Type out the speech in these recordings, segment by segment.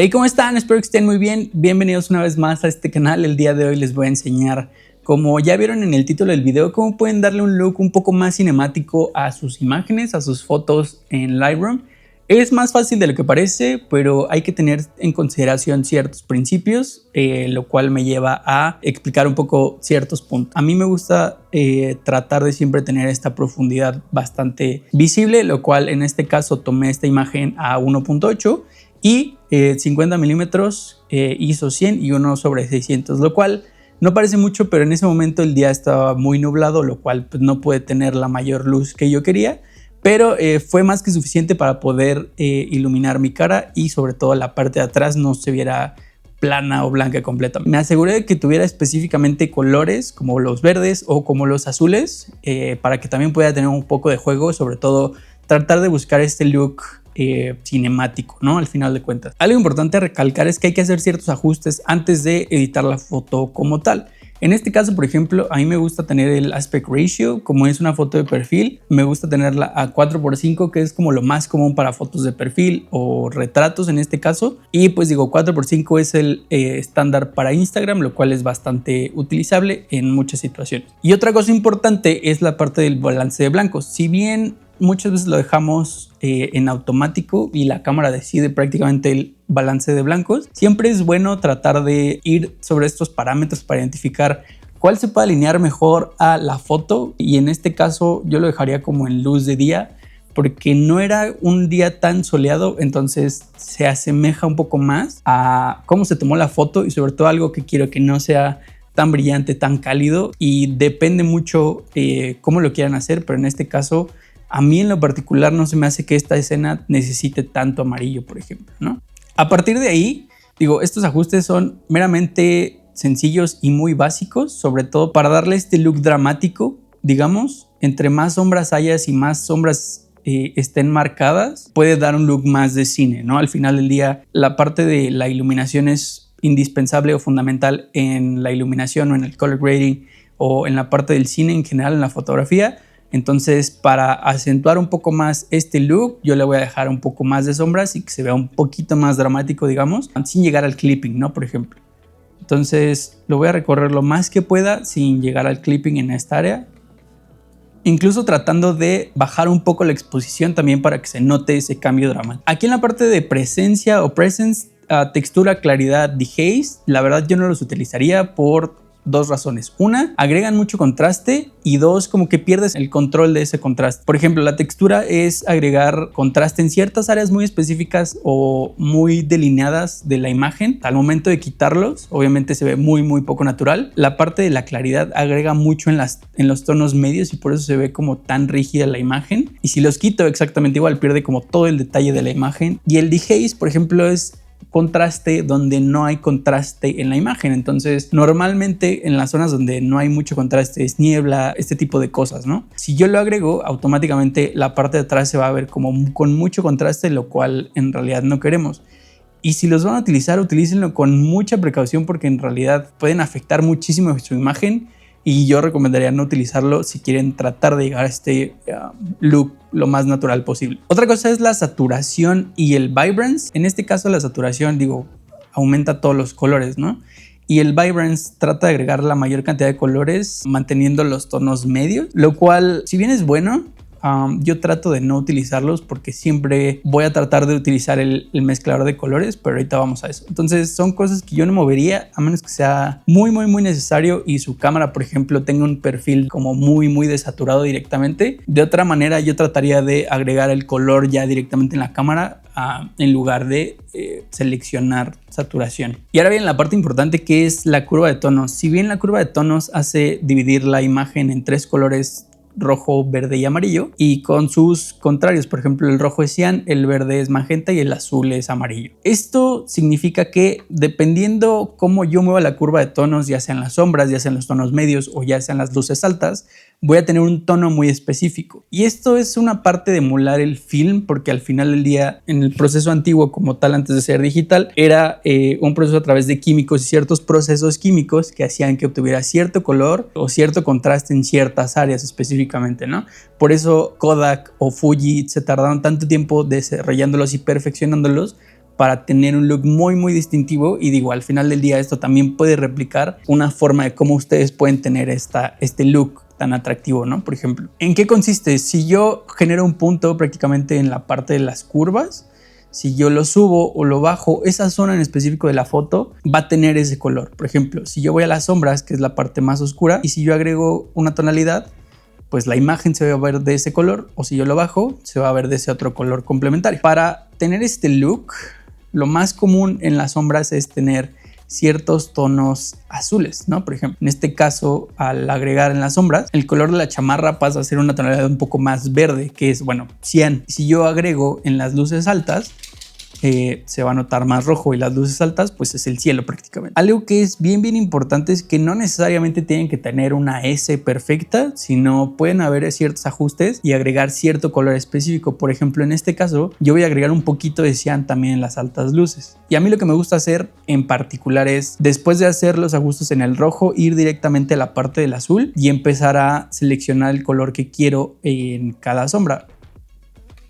Hey, ¿cómo están? Espero que estén muy bien. Bienvenidos una vez más a este canal. El día de hoy les voy a enseñar, como ya vieron en el título del video, cómo pueden darle un look un poco más cinemático a sus imágenes, a sus fotos en Lightroom. Es más fácil de lo que parece, pero hay que tener en consideración ciertos principios, lo cual me lleva a explicar un poco ciertos puntos. A mí me gusta tratar de siempre tener esta profundidad bastante visible, lo cual en este caso tomé esta imagen a 1.8 y 50 milímetros ISO 100 y 1/600, lo cual no parece mucho, pero en ese momento el día estaba muy nublado, lo cual pues, no puede tener la mayor luz que yo quería, pero fue más que suficiente para poder iluminar mi cara y sobre todo la parte de atrás no se viera plana o blanca completa. Me aseguré de que tuviera específicamente colores como los verdes o como los azules para que también pueda tener un poco de juego, sobre todo tratar de buscar este look cinemático, ¿no? Al final de cuentas. Algo importante a recalcar es que hay que hacer ciertos ajustes antes de editar la foto como tal. En este caso, por ejemplo, a mí me gusta tener el aspect ratio, como es una foto de perfil, me gusta tenerla a 4:5, que es como lo más común para fotos de perfil o retratos en este caso. Y pues digo, 4:5 es el estándar para Instagram, lo cual es bastante utilizable en muchas situaciones. Y otra cosa importante es la parte del balance de blancos. Si bien muchas veces lo dejamos en automático y la cámara decide prácticamente el balance de blancos, siempre es bueno tratar de ir sobre estos parámetros para identificar cuál se puede alinear mejor a la foto, y en este caso yo lo dejaría como en luz de día porque no era un día tan soleado, entonces se asemeja un poco más a cómo se tomó la foto y sobre todo algo que quiero que no sea tan brillante, tan cálido, y depende mucho cómo lo quieran hacer, pero en este caso a mí en lo particular no se me hace que esta escena necesite tanto amarillo, por ejemplo, ¿no? A partir de ahí, digo, estos ajustes son meramente sencillos y muy básicos, sobre todo para darle este look dramático, digamos. Entre más sombras hayas y más sombras estén marcadas, puede dar un look más de cine, ¿no? Al final del día, la parte de la iluminación es indispensable o fundamental en la iluminación o en el color grading o en la parte del cine en general, en la fotografía. Entonces, para acentuar un poco más este look, yo le voy a dejar un poco más de sombras y que se vea un poquito más dramático, digamos, sin llegar al clipping, ¿no? Por ejemplo. Entonces, lo voy a recorrer lo más que pueda sin llegar al clipping en esta área. Incluso tratando de bajar un poco la exposición también para que se note ese cambio dramático. Aquí en la parte de presencia o presence, textura, claridad, dehaze, la verdad yo no los utilizaría por dos razones. Una, agregan mucho contraste, y dos, como que pierdes el control de ese contraste. Por ejemplo, la textura es agregar contraste en ciertas áreas muy específicas o muy delineadas de la imagen. Al momento de quitarlos, obviamente se ve muy poco natural. La parte de la claridad agrega mucho en los tonos medios y por eso se ve como tan rígida la imagen. Y si los quito exactamente igual, pierde como todo el detalle de la imagen. Y el dehaze, por ejemplo, es contraste donde no hay contraste en la imagen. Entonces normalmente en las zonas donde no hay mucho contraste es niebla, este tipo de cosas, ¿no? Si yo lo agrego, automáticamente la parte de atrás se va a ver como con mucho contraste, lo cual en realidad no queremos. Y si los van a utilizar, utilícenlo con mucha precaución porque en realidad pueden afectar muchísimo su imagen, y yo recomendaría no utilizarlo si quieren tratar de llegar a este look lo más natural posible. Otra cosa es la saturación y el vibrance. En este caso la saturación, digo, aumenta todos los colores, ¿no? Y el vibrance trata de agregar la mayor cantidad de colores manteniendo los tonos medios, lo cual, si bien es bueno, yo trato de no utilizarlos porque siempre voy a tratar de utilizar el mezclador de colores, pero ahorita vamos a eso. Entonces son cosas que yo no movería a menos que sea muy necesario y su cámara, por ejemplo, tenga un perfil como muy desaturado directamente. De otra manera, yo trataría de agregar el color ya directamente en la cámara en lugar de seleccionar saturación. Y ahora bien, la parte importante, que es la curva de tonos. Si bien la curva de tonos hace dividir la imagen en tres colores: rojo, verde y amarillo, y con sus contrarios, por ejemplo el rojo es cian, el verde es magenta y el azul es amarillo. Esto significa que dependiendo cómo yo mueva la curva de tonos, ya sean las sombras, ya sean los tonos medios o ya sean las luces altas, voy a tener un tono muy específico. Y esto es una parte de emular el film, porque al final del día, en el proceso antiguo como tal, antes de ser digital, era un proceso a través de químicos y ciertos procesos químicos que hacían que obtuviera cierto color o cierto contraste en ciertas áreas específicamente, ¿no? Por eso Kodak o Fuji se tardaron tanto tiempo desarrollándolos y perfeccionándolos, para tener un look muy distintivo. Y digo, al final del día esto también puede replicar una forma de cómo ustedes pueden tener este look tan atractivo, ¿no? Por ejemplo, ¿en qué consiste? Si yo genero un punto prácticamente en la parte de las curvas, si yo lo subo o lo bajo, esa zona en específico de la foto va a tener ese color. Por ejemplo, si yo voy a las sombras, que es la parte más oscura, y si yo agrego una tonalidad, pues la imagen se va a ver de ese color, o si yo lo bajo, se va a ver de ese otro color complementario. Para tener este look, lo más común en las sombras es tener ciertos tonos azules, ¿no? Por ejemplo, en este caso, al agregar en las sombras, el color de la chamarra pasa a ser una tonalidad un poco más verde, que es, bueno, cian. Si yo agrego en las luces altas, se va a notar más rojo, y las luces altas pues es el cielo prácticamente. Algo que es bien importante es que no necesariamente tienen que tener una S perfecta, sino pueden haber ciertos ajustes y agregar cierto color específico. Por ejemplo, en este caso yo voy a agregar un poquito de cian también en las altas luces, y a mí lo que me gusta hacer en particular es, después de hacer los ajustes en el rojo, ir directamente a la parte del azul y empezar a seleccionar el color que quiero en cada sombra.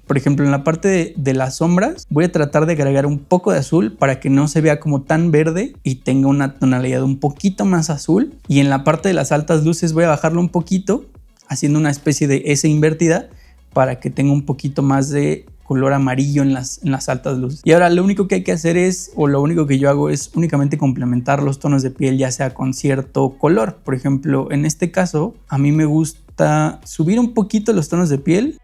Por ejemplo, en la parte de las sombras voy a tratar de agregar un poco de azul para que no se vea como tan verde y tenga una tonalidad un poquito más azul. Y en la parte de las altas luces voy a bajarlo un poquito, haciendo una especie de S invertida para que tenga un poquito más de color amarillo en las altas luces. Y ahora lo único que hay que hacer es, o lo único que yo hago es únicamente complementar los tonos de piel, ya sea con cierto color. Por ejemplo, en este caso a mí me gusta subir un poquito los tonos de piel,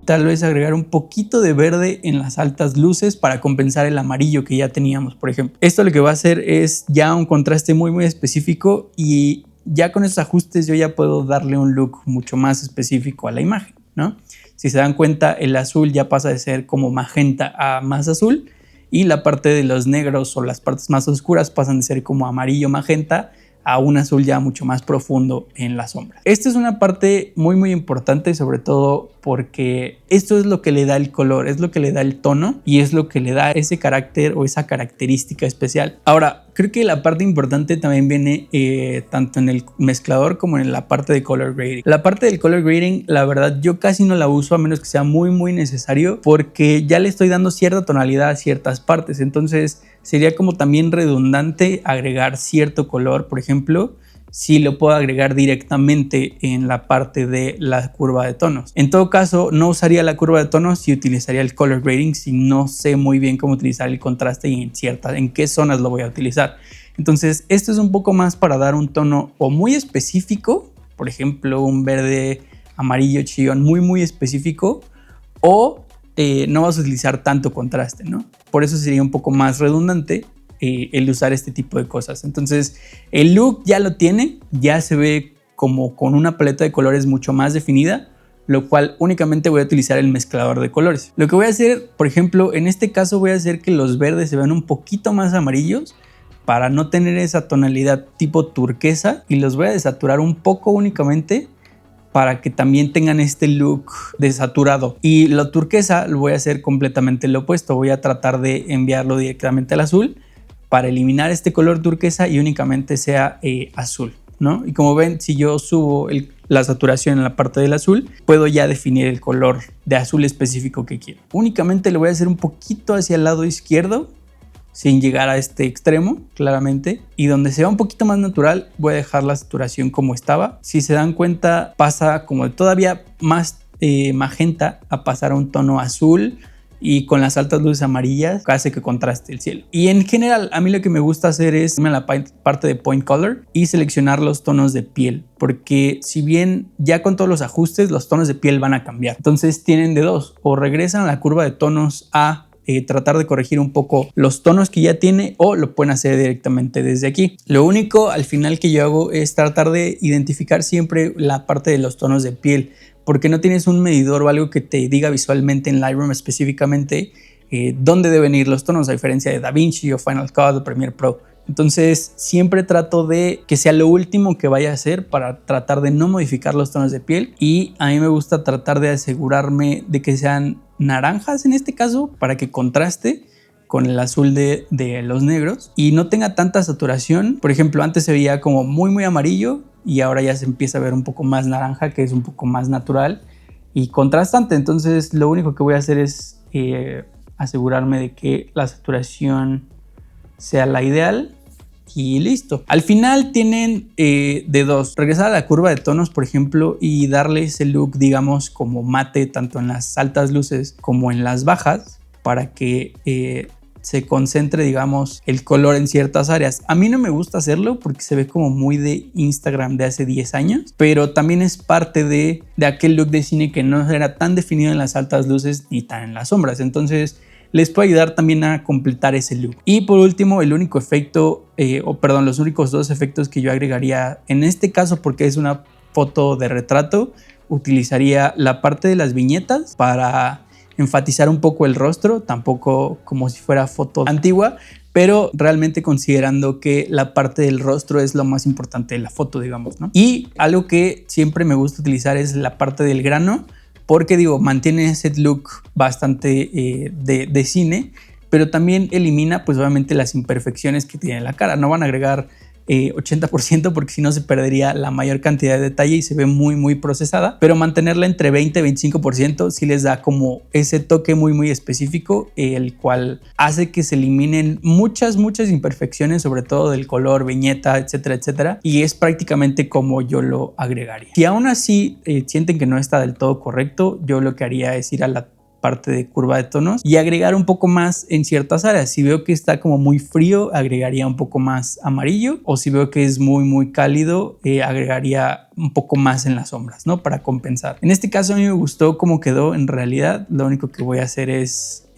tal vez agregar un poquito de verde en las altas luces para compensar el amarillo que ya teníamos, por ejemplo. Esto lo que va a hacer es ya un contraste muy específico, y ya con esos ajustes yo ya puedo darle un look mucho más específico a la imagen, ¿no? Si se dan cuenta, el azul ya pasa de ser como magenta a más azul, y la parte de los negros o las partes más oscuras pasan de ser como amarillo magenta a un azul ya mucho más profundo en la sombra. Esta es una parte muy importante, sobre todo porque esto es lo que le da el color, es lo que le da el tono y es lo que le da ese carácter o esa característica especial. Ahora, creo que la parte importante también viene tanto en el mezclador como en la parte de color grading. La parte del color grading, la verdad, yo casi no la uso a menos que sea muy necesario, porque ya le estoy dando cierta tonalidad a ciertas partes. Entonces sería como también redundante agregar cierto color. Por ejemplo, si lo puedo agregar directamente en la parte de la curva de tonos. En todo caso, no usaría la curva de tonos y utilizaría el color grading si no sé muy bien cómo utilizar el contraste y en qué zonas lo voy a utilizar. Entonces, esto es un poco más para dar un tono o muy específico, por ejemplo, un verde amarillo chillón muy específico, o no vas a utilizar tanto contraste, ¿no? Por eso sería un poco más redundante el usar este tipo de cosas. Entonces el look ya lo tiene, ya se ve como con una paleta de colores mucho más definida, lo cual únicamente voy a utilizar el mezclador de colores. Lo que voy a hacer, por ejemplo, en este caso voy a hacer que los verdes se vean un poquito más amarillos para no tener esa tonalidad tipo turquesa, y los voy a desaturar un poco únicamente para que también tengan este look desaturado. Y lo turquesa lo voy a hacer completamente lo opuesto, voy a tratar de enviarlo directamente al azul para eliminar este color turquesa y únicamente sea azul, ¿no? Y como ven, si yo subo la saturación en la parte del azul, puedo ya definir el color de azul específico que quiero. Únicamente lo voy a hacer un poquito hacia el lado izquierdo, sin llegar a este extremo, claramente, y donde sea un poquito más natural voy a dejar la saturación como estaba. Si se dan cuenta, pasa como todavía más magenta a pasar a un tono azul, y con las altas luces amarillas hace que contraste el cielo. Y en general a mí lo que me gusta hacer es irme a la parte de point color y seleccionar los tonos de piel, porque si bien ya con todos los ajustes los tonos de piel van a cambiar, entonces tienen de dos: o regresan a la curva de tonos a tratar de corregir un poco los tonos que ya tiene, o lo pueden hacer directamente desde aquí. Lo único al final que yo hago es tratar de identificar siempre la parte de los tonos de piel, porque no tienes un medidor o algo que te diga visualmente en Lightroom específicamente dónde deben ir los tonos, a diferencia de DaVinci o Final Cut o Premiere Pro. Entonces siempre trato de que sea lo último que vaya a hacer para tratar de no modificar los tonos de piel, y a mí me gusta tratar de asegurarme de que sean naranjas en este caso para que contraste con el azul de los negros y no tenga tanta saturación. Por ejemplo, antes se veía como muy amarillo y ahora ya se empieza a ver un poco más naranja, que es un poco más natural y contrastante. Entonces lo único que voy a hacer es asegurarme de que la saturación sea la ideal y listo. Al final tienen de dos: regresar a la curva de tonos, por ejemplo, y darle ese look, digamos, como mate, tanto en las altas luces como en las bajas, para que se concentre, digamos, el color en ciertas áreas. A mí no me gusta hacerlo porque se ve como muy de Instagram de hace 10 años, pero también es parte de aquel look de cine que no era tan definido en las altas luces ni tan en las sombras. Entonces les puede ayudar también a completar ese look. Y por último, el único efecto, los únicos dos efectos que yo agregaría en este caso, porque es una foto de retrato, utilizaría la parte de las viñetas para enfatizar un poco el rostro, tampoco como si fuera foto antigua, pero realmente considerando que la parte del rostro es lo más importante de la foto, digamos, ¿no? Y algo que siempre me gusta utilizar es la parte del grano, porque digo, mantiene ese look bastante de cine, pero también elimina pues obviamente las imperfecciones que tiene la cara. No van a agregar 80% porque si no se perdería la mayor cantidad de detalle y se ve muy procesada, pero mantenerla entre 20 y 25% sí les da como ese toque muy específico, el cual hace que se eliminen muchas imperfecciones, sobre todo del color, viñeta, etcétera, y es prácticamente como yo lo agregaría. Si aún así sienten que no está del todo correcto, yo lo que haría es ir a la parte de curva de tonos y agregar un poco más en ciertas áreas. Si veo que está como muy frío, agregaría un poco más amarillo, o si veo que es muy cálido, agregaría un poco más en las sombras, ¿no? Para compensar. En este caso a mí me gustó cómo quedó. En realidad lo único que voy a hacer es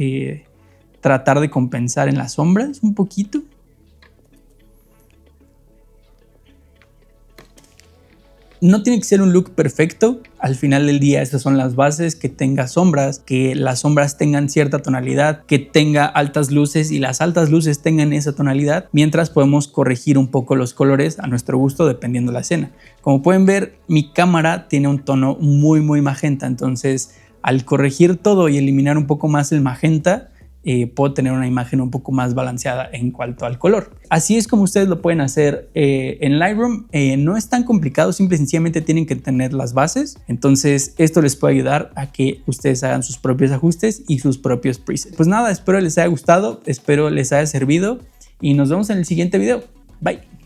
tratar de compensar en las sombras un poquito. No tiene que ser un look perfecto. Al final del día estas son las bases: que tenga sombras, que las sombras tengan cierta tonalidad, que tenga altas luces y las altas luces tengan esa tonalidad, mientras podemos corregir un poco los colores a nuestro gusto dependiendo de la escena. Como pueden ver, mi cámara tiene un tono muy magenta, entonces al corregir todo y eliminar un poco más el magenta, puedo tener una imagen un poco más balanceada en cuanto al color. Así es como ustedes lo pueden hacer en Lightroom. No es tan complicado, simple y sencillamente tienen que tener las bases. Entonces esto les puede ayudar a que ustedes hagan sus propios ajustes y sus propios presets. Pues nada, espero les haya gustado, espero les haya servido y nos vemos en el siguiente video. Bye.